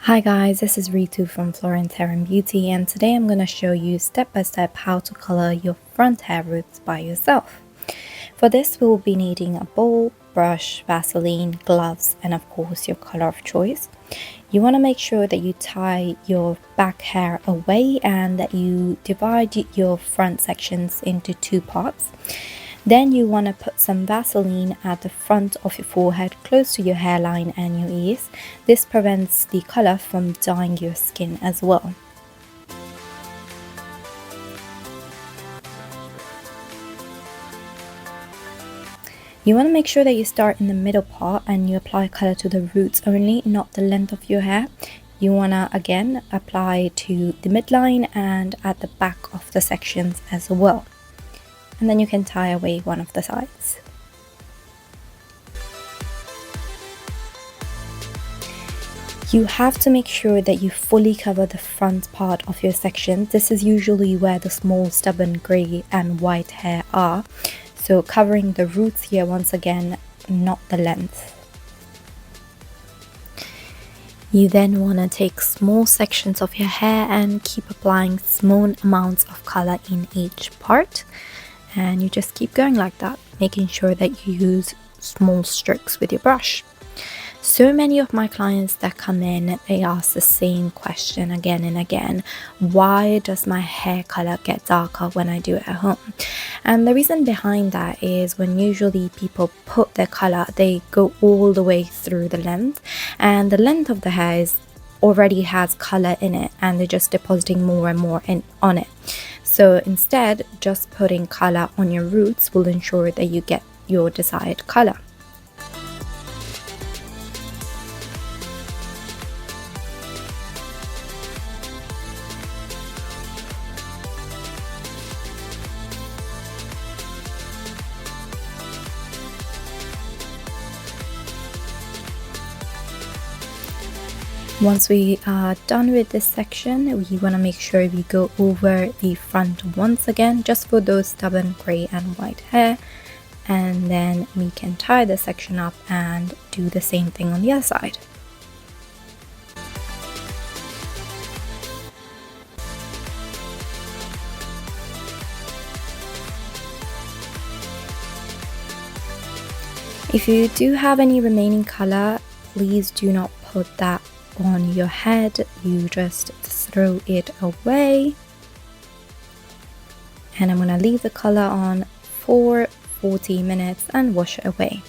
Hi guys, this is Ritu from Florence Hair and Beauty, and today I'm going to show you step by step how to color your front hair roots by yourself. For this we will be needing a bowl, brush, Vaseline, gloves, and of course your color of choice. You want to make sure that you tie your back hair away and that you divide your front sections into two parts. Then you want to put some Vaseline at the front of your forehead close to your hairline and your ears. This prevents the color from dyeing your skin as well. You want to make sure that you start in the middle part and you apply color to the roots only, not the length of your hair. You want to again apply to the midline and at the back of the sections as well. And then you can tie away one of the sides. You have to make sure that you fully cover the front part of your section. This is usually where the small stubborn grey and white hair are. So covering the roots here once again, not the length. You then want to take small sections of your hair and keep applying small amounts of color in each part. And you just keep going like that, making sure that you use small strokes with your brush. So many of my clients that come in, they ask the same question again and again: why does my hair color get darker when I do it at home? And the reason behind that is when usually people put their color, they go all the way through the length, and the length of the hair already has color in it, and they're just depositing more and more on it. So instead, just putting color on your roots will ensure that you get your desired color. Once we are done with this section, we want to make sure we go over the front once again, just for those stubborn gray and white hair, and then we can tie the section up and do the same thing on the other side. If you do have any remaining color, please do not put that on your head. You just throw it away, and I'm gonna leave the color on for 40 minutes and wash it away.